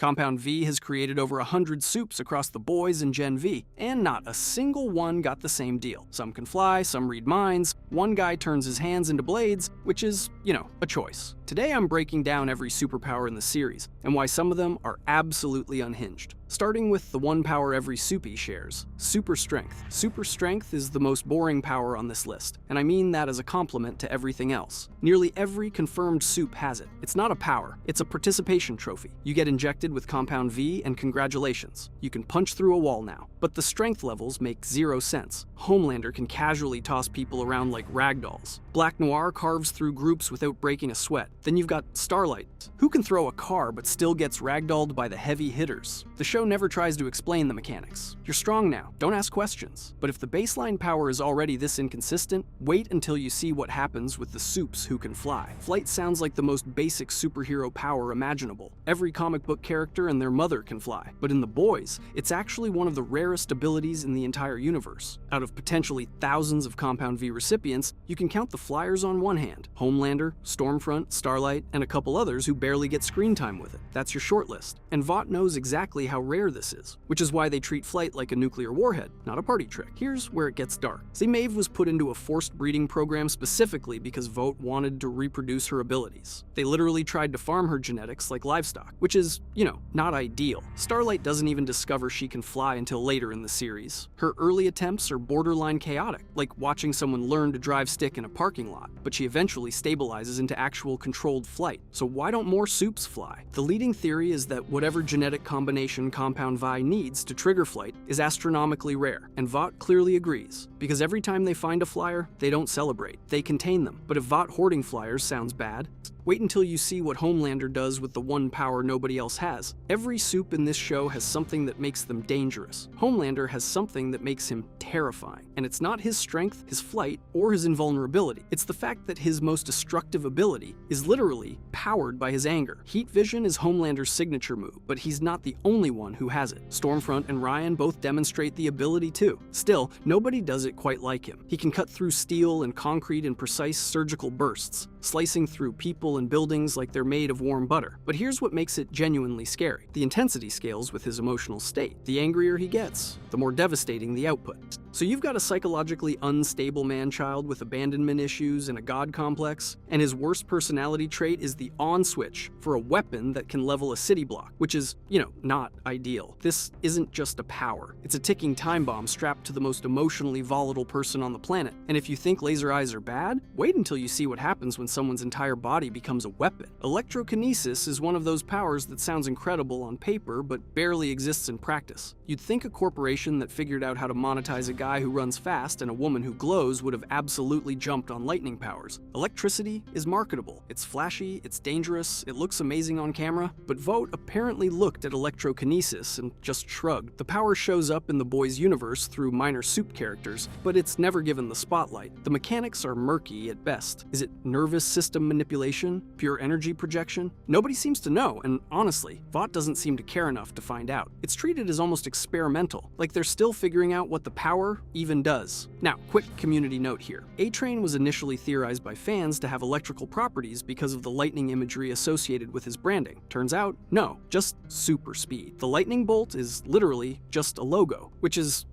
Compound V has created over 100 soups across the boys and Gen V, and not a single one got the same deal. Some can fly, some read minds, one guy turns his hands into blades, which is, a choice. Today I'm breaking down every superpower in the series, and why some of them are absolutely unhinged. Starting with the one power every soupy shares, Super Strength. Super Strength is the most boring power on this list, and I mean that as a compliment to everything else. Nearly every confirmed soup has it. It's not a power, it's a participation trophy. You get injected with Compound V, and congratulations. You can punch through a wall now. But the strength levels make zero sense. Homelander can casually toss people around like ragdolls. Black Noir carves through groups without breaking a sweat. Then you've got Starlight, who can throw a car but still gets ragdolled by the heavy hitters. The show never tries to explain the mechanics. You're strong now, don't ask questions. But if the baseline power is already this inconsistent, wait until you see what happens with the soups who can fly. Flight sounds like the most basic superhero power imaginable. Every comic book character and their mother can fly. But in The Boys, it's actually one of the rarest abilities in the entire universe. Out of potentially thousands of Compound V recipients, you can count the flyers on one hand. Homelander, Stormfront, Starlight, and a couple others who barely get screen time with it. That's your shortlist. And Vought knows exactly how rare this is, which is why they treat flight like a nuclear warhead, not a party trick. Here's where it gets dark. See, Maeve was put into a forced breeding program specifically because Vought wanted to reproduce her abilities. They literally tried to farm her genetics like livestock, which is, not ideal. Starlight doesn't even discover she can fly until later in the series. Her early attempts are borderline chaotic, like watching someone learn to drive stick in a parking lot, but she eventually stabilizes into actual controlled flight. So why don't more soups fly? The leading theory is that whatever genetic combination Compound Vi needs to trigger flight is astronomically rare, and Vought clearly agrees, because every time they find a flyer, they don't celebrate, they contain them. But if Vought hoarding flyers sounds bad, wait until you see what Homelander does with the one power nobody else has. Every soup in this show has something that makes them dangerous. Homelander has something that makes him terrifying. And it's not his strength, his flight, or his invulnerability. It's the fact that his most destructive ability is literally powered by his anger. Heat Vision is Homelander's signature move, but he's not the only one who has it. Stormfront and Ryan both demonstrate the ability too. Still, nobody does it quite like him. He can cut through steel and concrete in precise surgical bursts, slicing through people and buildings like they're made of warm butter. But here's what makes it genuinely scary. The intensity scales with his emotional state. The angrier he gets, the more devastating the output. So you've got a psychologically unstable man-child with abandonment issues and a god complex, and his worst personality trait is the on switch for a weapon that can level a city block, which is, not ideal. This isn't just a power. It's a ticking time bomb strapped to the most emotionally volatile person on the planet. And if you think laser eyes are bad, wait until you see what happens when someone's entire body becomes a weapon. Electrokinesis is one of those powers that sounds incredible on paper but barely exists in practice. You'd think a corporation that figured out how to monetize a guy who runs fast and a woman who glows would have absolutely jumped on lightning powers. Electricity is marketable. It's flashy, it's dangerous, it looks amazing on camera, but Vought apparently looked at electrokinesis and just shrugged. The power shows up in the Boys universe through minor soup characters, but it's never given the spotlight. The mechanics are murky at best. Is it nervous system manipulation? Pure energy projection? Nobody seems to know, and honestly, Vought doesn't seem to care enough to find out. It's treated as almost experimental, like they're still figuring out what the power even does. Now, quick community note here. A-Train was initially theorized by fans to have electrical properties because of the lightning imagery associated with his branding. Turns out, no, just super speed. The lightning bolt is literally just a logo, which is,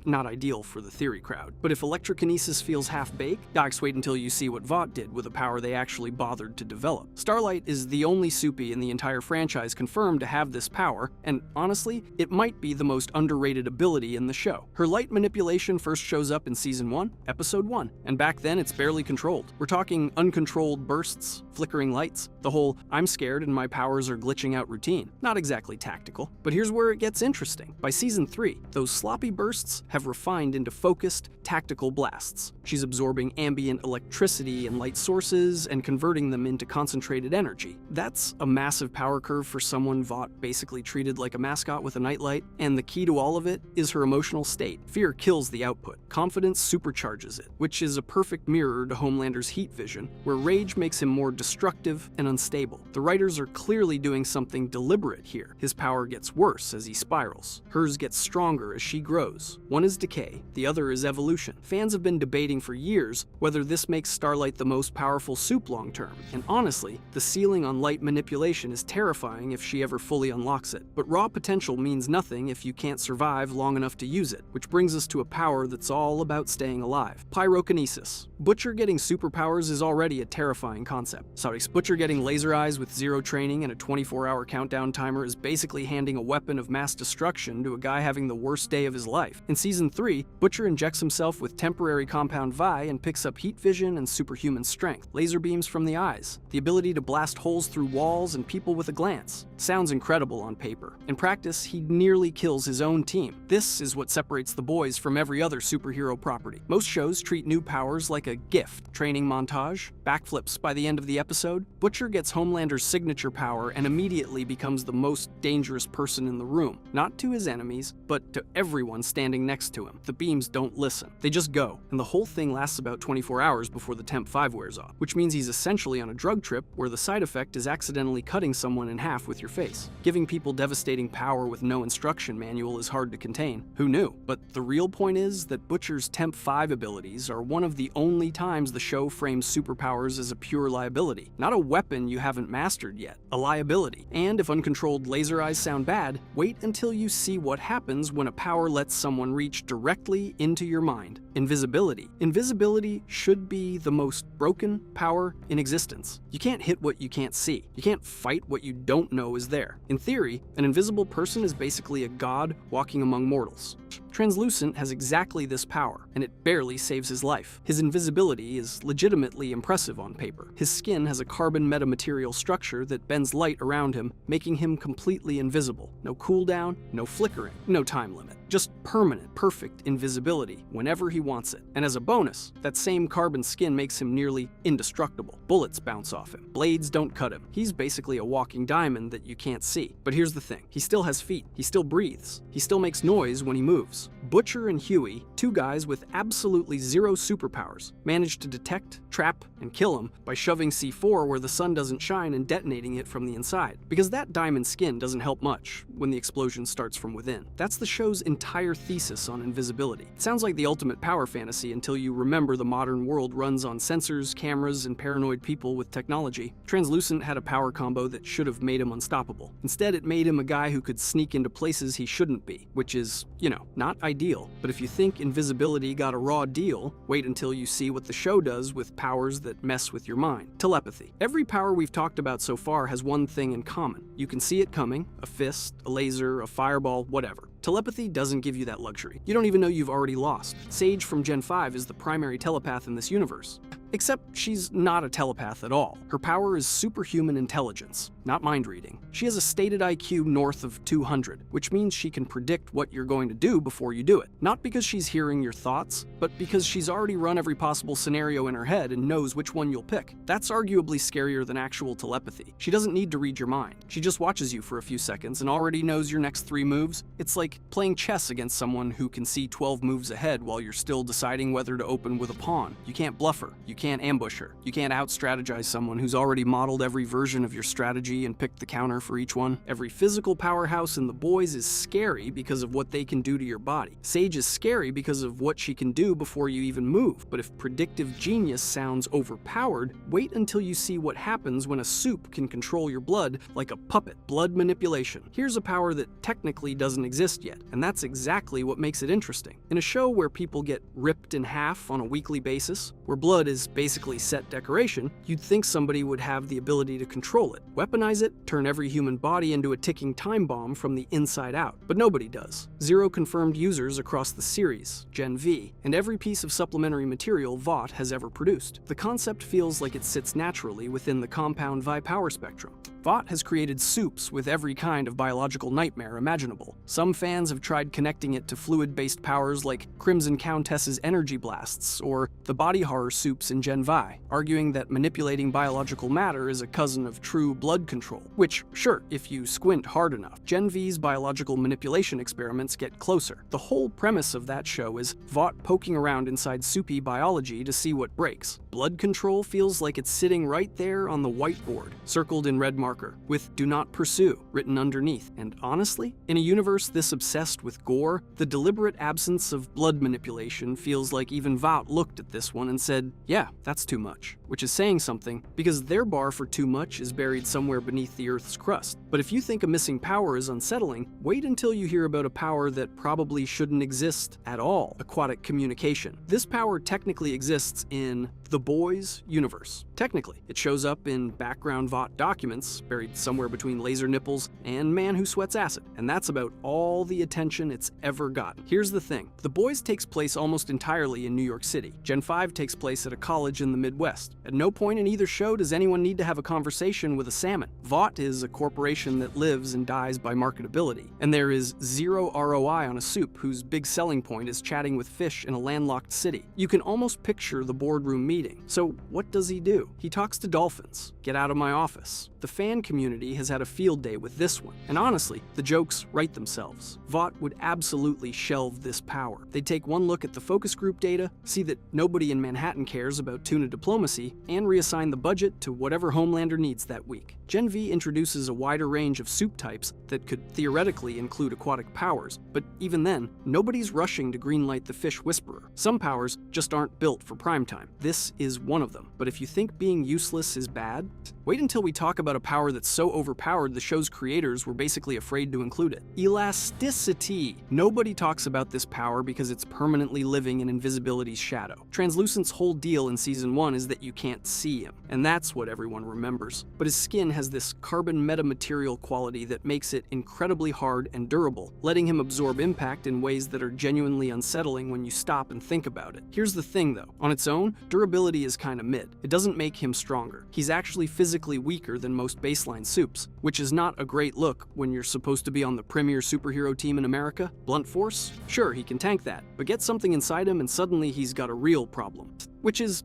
not ideal for the theory crowd. But if electrokinesis feels half-baked, docs wait until you see what Vought did with a power they actually bothered to develop. Starlight is the only soupy in the entire franchise confirmed to have this power, and honestly, it might be the most underrated ability in the show. Her light manipulation first shows up in Season 1, Episode 1, and back then it's barely controlled. We're talking uncontrolled bursts, flickering lights, the whole "I'm scared and my powers are glitching out" routine. Not exactly tactical. But here's where it gets interesting. By Season 3, those sloppy bursts have refined into focused, tactical blasts. She's absorbing ambient electricity and light sources and converting them into concentrated energy. That's a massive power curve for someone Vought basically treated like a mascot with a nightlight, and the key to all of it is her emotional state. Fear kills the output. Confidence supercharges it, which is a perfect mirror to Homelander's Heat Vision, where rage makes him more destructive and unstable. The writers are clearly doing something deliberate here. His power gets worse as he spirals. Hers gets stronger as she grows. One is decay, the other is evolution. Fans have been debating for years whether this makes Starlight the most powerful powerful soup long-term, and honestly, the ceiling on light manipulation is terrifying if she ever fully unlocks it. But raw potential means nothing if you can't survive long enough to use it, which brings us to a power that's all about staying alive. Pyrokinesis. Butcher getting superpowers is already a terrifying concept. Butcher getting laser eyes with zero training and a 24-hour countdown timer is basically handing a weapon of mass destruction to a guy having the worst day of his life. In Season 3, Butcher injects himself with temporary compound Vi and picks up heat vision and superhuman strength, laser beams from the eyes, the ability to blast holes through walls and people with a glance. Sounds incredible on paper. In practice, he nearly kills his own team. This is what separates The Boys from every other superhero property. Most shows treat new powers like a gift. Training montage, backflips by the end of the episode. Butcher gets Homelander's signature power and immediately becomes the most dangerous person in the room. Not to his enemies, but to everyone standing next to him. The beams don't listen. They just go, and the whole thing lasts about 24 hours before the Temp 5 wears off, which means he's essentially on a drug trip where the side effect is accidentally cutting someone in half with your face. Giving people devastating power with no instruction manual is hard to contain. Who knew? But the real point is that Butcher's Temp 5 abilities are one of the only times the show frames superpowers as a pure liability. Not a weapon you haven't mastered yet, a liability. And if uncontrolled laser eyes sound bad, wait until you see what happens when a power lets someone reach directly into your mind. Invisibility. Invisibility should be the most broken power in existence. You can't hit what you can't see. You can't fight what you don't know is there. In theory, an invisible person is basically a god walking among mortals. Translucent has exactly this power, and it barely saves his life. His invisibility is legitimately impressive on paper. His skin has a carbon metamaterial structure that bends light around him, making him completely invisible. No cooldown, no flickering, no time limit. Just permanent, perfect invisibility whenever he wants it. And as a bonus, that same carbon skin makes him nearly indestructible. Bullets bounce off him. Blades don't cut him. He's basically a walking diamond that you can't see. But here's the thing. He still has feet. He still breathes. He still makes noise when he moves. Butcher and Huey, two guys with absolutely zero superpowers, manage to detect, trap, and kill him by shoving C4 where the sun doesn't shine and detonating it from the inside. Because that diamond skin doesn't help much when the explosion starts from within. That's the show's entire thesis on invisibility. It sounds like the ultimate power fantasy until you remember the modern world runs on sensors, cameras, and paranoid people with technology. Translucent had a power combo that should have made him unstoppable. Instead, it made him a guy who could sneak into places he shouldn't be, which is, not ideal. But if you think invisibility got a raw deal, wait until you see what the show does with powers that mess with your mind. Telepathy. Every power we've talked about so far has one thing in common. You can see it coming, a fist, a laser, a fireball, whatever. Telepathy doesn't give you that luxury. You don't even know you've already lost. Sage from Gen 5 is the primary telepath in this universe. Except she's not a telepath at all. Her power is superhuman intelligence, not mind reading. She has a stated IQ north of 200, which means she can predict what you're going to do before you do it. Not because she's hearing your thoughts, but because she's already run every possible scenario in her head and knows which one you'll pick. That's arguably scarier than actual telepathy. She doesn't need to read your mind. She just watches you for a few seconds and already knows your next 3 moves. It's like playing chess against someone who can see 12 moves ahead while you're still deciding whether to open with a pawn. You can't bluff her. You can't ambush her. You can't out-strategize someone who's already modeled every version of your strategy and picked the counter for each one. Every physical powerhouse in The Boys is scary because of what they can do to your body. Sage is scary because of what she can do before you even move. But if predictive genius sounds overpowered, wait until you see what happens when a soup can control your blood like a puppet. Blood manipulation. Here's a power that technically doesn't exist yet, and that's exactly what makes it interesting. In a show where people get ripped in half on a weekly basis, where blood is basically set decoration, you'd think somebody would have the ability to control it, weaponize it, turn every human body into a ticking time bomb from the inside out. But nobody does. 0 confirmed users across the series, Gen V, and every piece of supplementary material Vought has ever produced. The concept feels like it sits naturally within the compound Vi power spectrum. Vought has created soups with every kind of biological nightmare imaginable. Some fans have tried connecting it to fluid-based powers like Crimson Countess's energy blasts or the body horror soups in Gen Vi, arguing that manipulating biological matter is a cousin of true blood control. Which, sure, if you squint hard enough, Gen V's biological manipulation experiments get closer. The whole premise of that show is Vought poking around inside soupy biology to see what breaks. Blood control feels like it's sitting right there on the whiteboard, circled in red markers marker, with "Do Not Pursue" written underneath. And honestly, in a universe this obsessed with gore, the deliberate absence of blood manipulation feels like even Vought looked at this one and said, yeah, that's too much. Which is saying something, because their bar for too much is buried somewhere beneath the Earth's crust. But if you think a missing power is unsettling, wait until you hear about a power that probably shouldn't exist at all: aquatic communication. This power technically exists in the Boys universe. Technically, it shows up in background Vought documents, buried somewhere between laser nipples and Man Who Sweats Acid, and that's about all the attention it's ever gotten. Here's the thing, The Boys takes place almost entirely in New York City. Gen 5 takes place at a college in the Midwest. At no point in either show does anyone need to have a conversation with a salmon. Vought is a corporation that lives and dies by marketability, and there is zero ROI on a soup whose big selling point is chatting with fish in a landlocked city. You can almost picture the boardroom meeting. So what does he do? He talks to dolphins. Get out of my office. The fan community has had a field day with this one, and honestly, the jokes write themselves. Vought would absolutely shelve this power. They'd take one look at the focus group data, see that nobody in Manhattan cares about tuna diplomacy, and reassign the budget to whatever Homelander needs that week. Gen V introduces a wider range of soup types that could theoretically include aquatic powers, but even then, nobody's rushing to greenlight the Fish Whisperer. Some powers just aren't built for primetime. This is one of them. But if you think being useless is bad, wait until we talk about a power that's so overpowered the show's creators were basically afraid to include it. Elasticity. Nobody talks about this power because it's permanently living in invisibility's shadow. Translucent's whole deal in Season 1 is that you can't see him, and that's what everyone remembers. But his skin has this carbon metamaterial quality that makes it incredibly hard and durable, letting him absorb impact in ways that are genuinely unsettling when you stop and think about it. Here's the thing though, on its own, durability is kinda mid. It doesn't make him stronger. He's actually physically weaker than most baseline soups, which is not a great look when you're supposed to be on the premier superhero team in America. Blunt force? Sure, he can tank that, but get something inside him and suddenly he's got a real problem. Which is,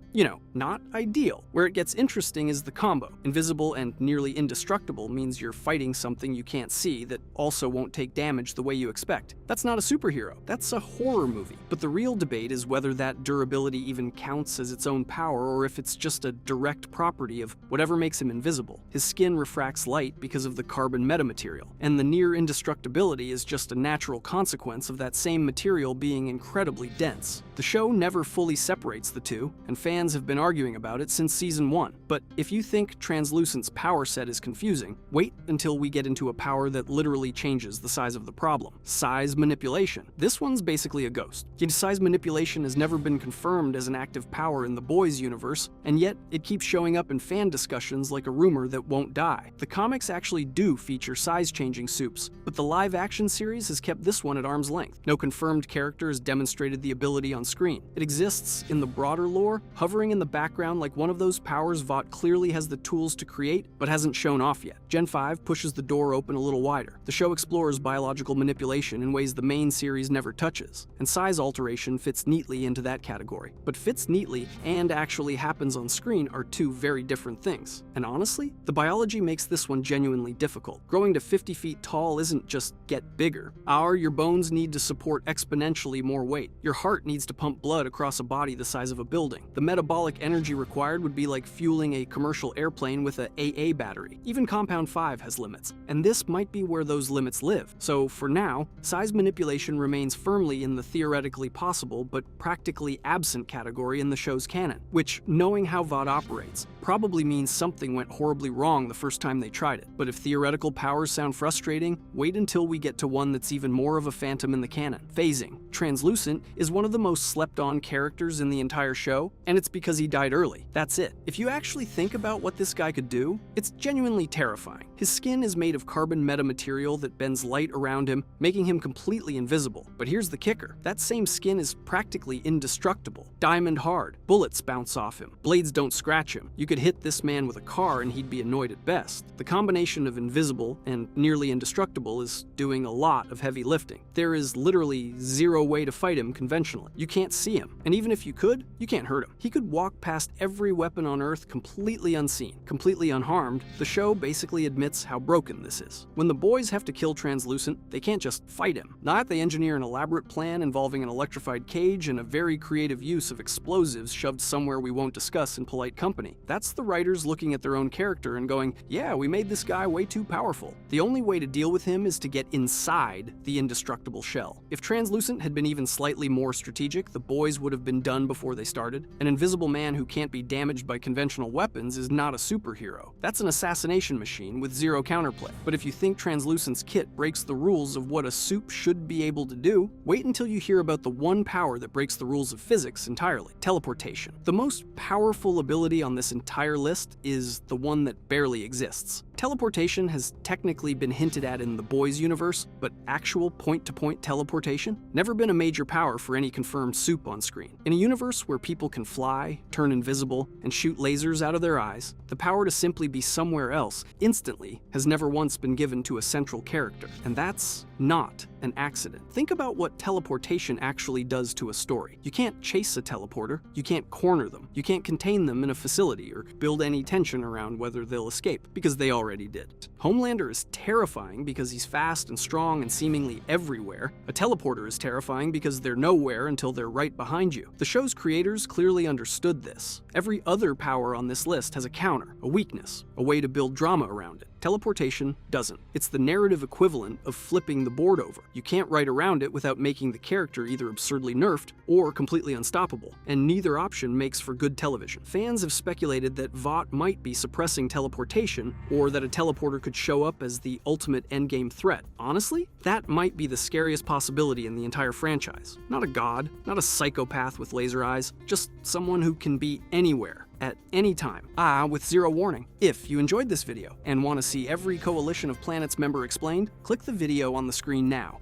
not ideal. Where it gets interesting is the combo. Invisible and nearly indestructible means you're fighting something you can't see that also won't take damage the way you expect. That's not a superhero, that's a horror movie. But the real debate is whether that durability even counts as its own power or if it's just a direct property of whatever makes him invisible. His skin refracts light because of the carbon metamaterial, and the near indestructibility is just a natural consequence of that same material being incredibly dense. The show never fully separates the two, and fans have been arguing about it since Season 1. But if you think Translucent's power set is confusing, wait until we get into a power that literally changes the size of the problem. Size manipulation. This one's basically a ghost. Size manipulation has never been confirmed as an active power in the Boys universe, and yet it keeps showing up in fan discussions like a rumor that won't die. The comics actually do feature size-changing soups, but the live-action series has kept this one at arm's length. No confirmed character has demonstrated the ability on screen. It exists in the broader lore, hovering in the background like one of those powers Vought clearly has the tools to create, but hasn't shown off yet. Gen 5 pushes the door open a little wider. The show explores biological manipulation in ways the main series never touches, and size alteration fits neatly into that category. But fits neatly and actually happens on screen are two very different things. And honestly, the biology makes this one genuinely difficult. Growing to 50 feet tall isn't just get bigger. Your bones need to support exponentially more weight. Your heart needs to pump blood across a body the size of a building. The metabolic energy required would be like fueling a commercial airplane with a AA battery. Even Compound 5 has limits, and this might be where those limits live. So for now, size manipulation remains firmly in the theoretically possible but practically absent category in the show's canon, which, knowing how Vought operates, probably means something went horribly wrong the first time they tried it. But if theoretical powers sound frustrating, wait until we get to one that's even more of a phantom in the canon. Phasing. Translucent is one of the most slept-on characters in the entire show, and it's because he died early. That's it. If you actually think about what this guy could do, it's genuinely terrifying. His skin is made of carbon metamaterial that bends light around him, making him completely invisible. But here's the kicker. That same skin is practically indestructible. Diamond hard. Bullets bounce off him. Blades don't scratch him. You could hit this man with a car and he'd be annoyed at best. The combination of invisible and nearly indestructible is doing a lot of heavy lifting. There is literally zero way to fight him conventionally. You can't see him, and even if you could, you can't can't hurt him. He could walk past every weapon on Earth completely unseen, completely unharmed. The show basically admits how broken this is. When the boys have to kill Translucent, they can't just fight him. Not they engineer an elaborate plan involving an electrified cage and a very creative use of explosives shoved somewhere we won't discuss in polite company. That's the writers looking at their own character and going, yeah, we made this guy way too powerful. The only way to deal with him is to get inside the indestructible shell. If Translucent had been even slightly more strategic, the boys would have been done before they started. An invisible man who can't be damaged by conventional weapons is not a superhero. That's an assassination machine with zero counterplay. But if you think Translucent's kit breaks the rules of what a sup should be able to do, wait until you hear about the one power that breaks the rules of physics entirely: teleportation. The most powerful ability on this entire list is the one that barely exists. Teleportation has technically been hinted at in the Boys universe, but actual point-to-point teleportation? Never been a major power for any confirmed sup on screen. In a universe where people can fly, turn invisible, and shoot lasers out of their eyes, the power to simply be somewhere else instantly has never once been given to a central character. And that's not an accident. Think about what teleportation actually does to a story. You can't chase a teleporter, you can't corner them, you can't contain them in a facility or build any tension around whether they'll escape, because they already did. Homelander is terrifying because he's fast and strong and seemingly everywhere. A teleporter is terrifying because they're nowhere until they're right behind you. The show's creators clearly understood this. Every other power on this list has a counter, a weakness, a way to build drama around it. Teleportation doesn't. It's the narrative equivalent of flipping the board over. You can't write around it without making the character either absurdly nerfed or completely unstoppable, and neither option makes for good television. Fans have speculated that Vought might be suppressing teleportation, or that a teleporter could show up as the ultimate endgame threat. Honestly, that might be the scariest possibility in the entire franchise. Not a god, not a psychopath with laser eyes, just someone who can be anywhere at any time, with zero warning. If you enjoyed this video and want to see every Coalition of Planets member explained, click the video on the screen now.